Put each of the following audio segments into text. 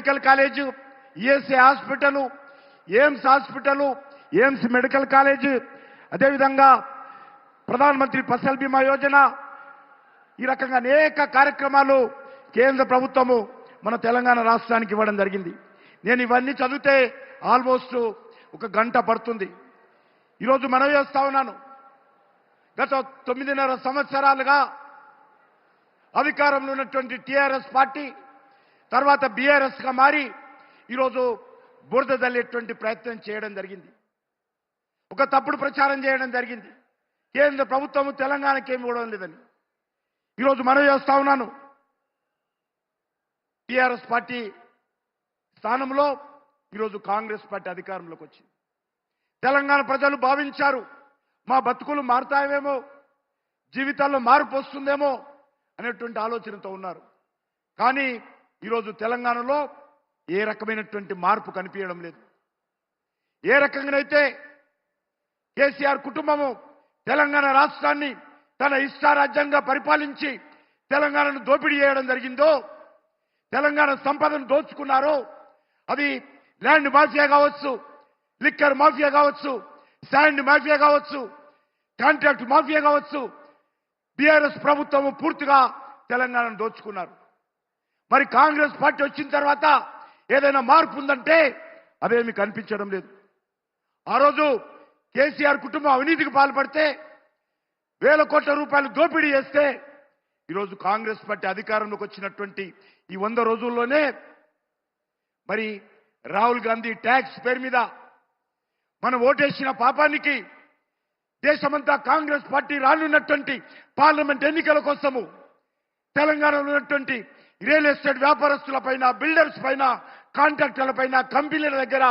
Medical college, ESI hospital, AIIMS hospital, AIIMS medical college, అదేవిధంగా ప్రధానమంత్రి ఫసల్ బీమా యోజన, ఈ రకంగా అనేక కార్యక్రమాలు కేంద్ర ప్రభుత్వము మన తెలంగాణ రాష్ట్రానికి ఇవ్వడం జరిగింది. నేను ఇవన్నీ చదివితే ఆల్మోస్ట్ ఒక గంట పడుతుంది. ఈరోజు మనవి చేస్తా ఉన్నాను, గత 9.5 సంవత్సరాలుగా అధికారంలో ఉన్నటువంటి టీఆర్ఎస్ పార్టీ తర్వాత బీఆర్ఎస్గా మారి ఈరోజు బురద జల్లేటువంటి ప్రయత్నం చేయడం జరిగింది. ఒక తప్పుడు ప్రచారం చేయడం జరిగింది. కేంద్ర ప్రభుత్వం తెలంగాణకి ఏమి ఇవ్వడం లేదని. ఈరోజు మనవి చేస్తా ఉన్నాను, టీఆర్ఎస్ పార్టీ స్థానంలో ఈరోజు కాంగ్రెస్ పార్టీ అధికారంలోకి వచ్చింది. తెలంగాణ ప్రజలు భావించారు మా బతుకులు మారుతాయేమో, జీవితాల్లో మార్పు వస్తుందేమో అనేటువంటి ఆలోచనతో ఉన్నారు. కానీ ఈరోజు తెలంగాణలో ఏ రకమైనటువంటి మార్పు కనిపించడం లేదు. ఏ రకంగానైతే కేసీఆర్ కుటుంబము తెలంగాణ రాష్ట్రాన్ని తన ఇష్టారాజ్యంగా పరిపాలించి తెలంగాణను దోపిడీ చేయడం జరిగిందో, తెలంగాణ సంపదను దోచుకున్నారో, అది ల్యాండ్ మాఫియా కావచ్చు, లిక్కర్ మాఫియా కావచ్చు, శాండ్ మాఫియా కావచ్చు, కాంట్రాక్ట్ మాఫియా కావచ్చు, బీఆర్ఎస్ ప్రభుత్వం పూర్తిగా తెలంగాణను దోచుకున్నారు. మరి కాంగ్రెస్ పార్టీ వచ్చిన తర్వాత ఏదైనా మార్పు ఉందంటే అవేమి కనిపించడం లేదు. ఆ రోజు కేసీఆర్ కుటుంబం అవినీతికి పాల్పడితే 1,000 కోట్ల రూపాయలు దోపిడీ చేస్తే ఈరోజు కాంగ్రెస్ పార్టీ అధికారంలోకి వచ్చినటువంటి ఈ 100 రోజుల్లోనే మరి రాహుల్ గాంధీ ట్యాక్స్ పేరు మీద మనం ఓటేసిన పాపానికి దేశమంతా కాంగ్రెస్ పార్టీ రానున్నటువంటి పార్లమెంట్ ఎన్నికల కోసము తెలంగాణలో ఉన్నటువంటి రియల్ ఎస్టేట్ వ్యాపారస్తుల పైన, బిల్డర్స్ పైన, కాంట్రాక్టర్ల పైన, కంపెనీల దగ్గర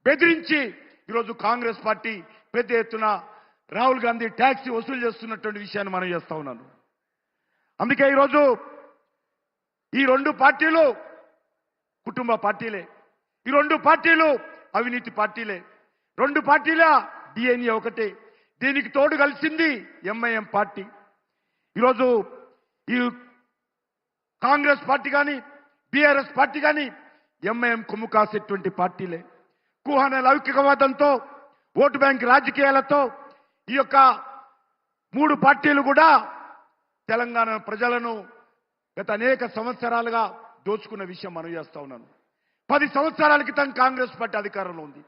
బెదిరించి ఈరోజు కాంగ్రెస్ పార్టీ పెద్ద ఎత్తున రాహుల్ గాంధీ ట్యాక్స్ వసూలు చేస్తున్నటువంటి విషయాన్ని మనం చేస్తా ఉన్నాను. అందుకే ఈరోజు ఈ 2 పార్టీలు కుటుంబ పార్టీలే, ఈ 2 పార్టీలు అవినీతి పార్టీలే, 2 పార్టీల డిఎన్ఏ ఒకటే. దీనికి తోడు కలిసింది ఎంఐఎం పార్టీ. ఈరోజు ఈ కాంగ్రెస్ పార్టీ కానీ బీఆర్ఎస్ పార్టీ కానీ ఎంఐఎం కొమ్ము కాసేటువంటి పార్టీలే. కుహన లౌకికవాదంతో, ఓటు బ్యాంక్ రాజకీయాలతో ఈ యొక్క 3 పార్టీలు కూడా తెలంగాణ ప్రజలను గత అనేక సంవత్సరాలుగా దోచుకున్న విషయం మనం చేస్తా ఉన్నాను. 10 సంవత్సరాల క్రితం కాంగ్రెస్ పార్టీ అధికారంలో ఉంది,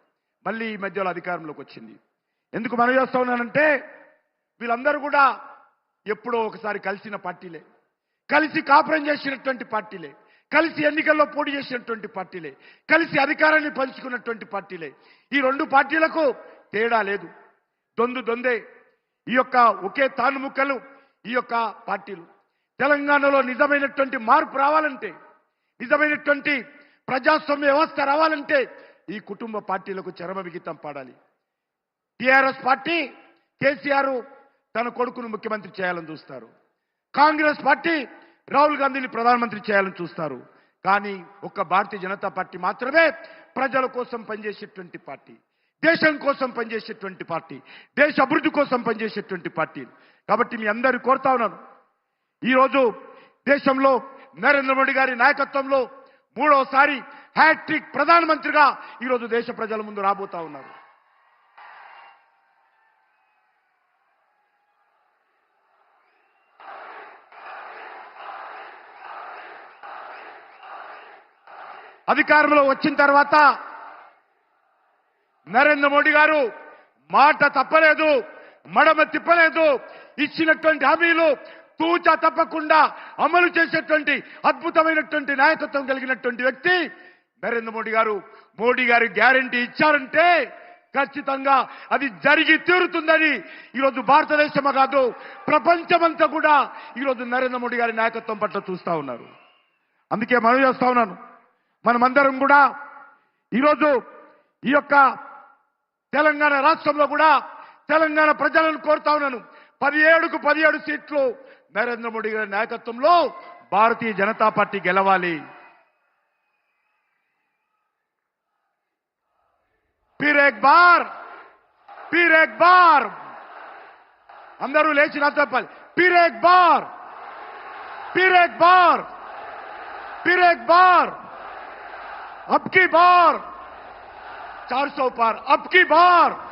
మళ్ళీ ఈ మధ్యలో అధికారంలోకి వచ్చింది. ఎందుకు మనం చేస్తా ఉన్నానంటే వీళ్ళందరూ కూడా ఎప్పుడో ఒకసారి కలిసిన పార్టీలే, కలిసి కాపురం చేసినటువంటి పార్టీలే, కలిసి ఎన్నికల్లో పోటీ చేసినటువంటి పార్టీలే, కలిసి అధికారాన్ని పంచుకున్నటువంటి పార్టీలే. ఈ 2 పార్టీలకు తేడా లేదు, దొందే. ఈ యొక్క ఒకే తానుముక్కలు ఈ యొక్క పార్టీలు. తెలంగాణలో నిజమైనటువంటి మార్పు రావాలంటే, నిజమైనటువంటి ప్రజాస్వామ్య వ్యవస్థ రావాలంటే ఈ కుటుంబ పార్టీలకు చరమవిగితం పాడాలి. టీఆర్ఎస్ పార్టీ కేసీఆర్ తన కొడుకును ముఖ్యమంత్రి చేయాలని చూస్తారు. కాంగ్రెస్ పార్టీ రాహుల్ గాంధీని ప్రధానమంత్రి చేయాలని చూస్తారు. కానీ ఒక్క భారతీయ జనతా పార్టీ మాత్రమే ప్రజల కోసం పనిచేసేటువంటి పార్టీ, దేశం కోసం పనిచేసేటువంటి పార్టీ, దేశ అభివృద్ధి కోసం పనిచేసేటువంటి పార్టీ. కాబట్టి మీ అందరూ కోరుతా ఉన్నాను, ఈరోజు దేశంలో నరేంద్ర మోడీ గారి నాయకత్వంలో 3వసారి హ్యాట్రిక్ ప్రధానమంత్రిగా ఈరోజు దేశ ప్రజల ముందు రాబోతా ఉన్నారు. అధికారంలో వచ్చిన తర్వాత నరేంద్ర మోడీ గారు మాట తప్పలేదు, మడమ తిప్పలేదు. ఇచ్చినటువంటి హామీలు తూచా తప్పకుండా అమలు చేసేటువంటి అద్భుతమైనటువంటి నాయకత్వం కలిగినటువంటి వ్యక్తి నరేంద్ర మోడీ గారు. మోడీ గారి గ్యారంటీ ఇచ్చారంటే ఖచ్చితంగా అది జరిగి తీరుతుందని ఈరోజు భారతదేశమే కాదు ప్రపంచమంతా కూడా ఈరోజు నరేంద్ర మోడీ గారి నాయకత్వం పట్ల చూస్తా ఉన్నారు. అందుకే మనం చేస్తా ఉన్నాను, మనమందరం కూడా ఈరోజు ఈ యొక్క తెలంగాణ రాష్ట్రంలో కూడా తెలంగాణ ప్రజలను కోరుతా ఉన్నాను, 17కు 17 సీట్లు నరేంద్ర మోడీ గారి నాయకత్వంలో భారతీయ జనతా పార్టీ గెలవాలి. फिर एक बार అందరూ లేచి నా చెప్పాలి, फिर एक बार अब की बार 400 पार, अब की बार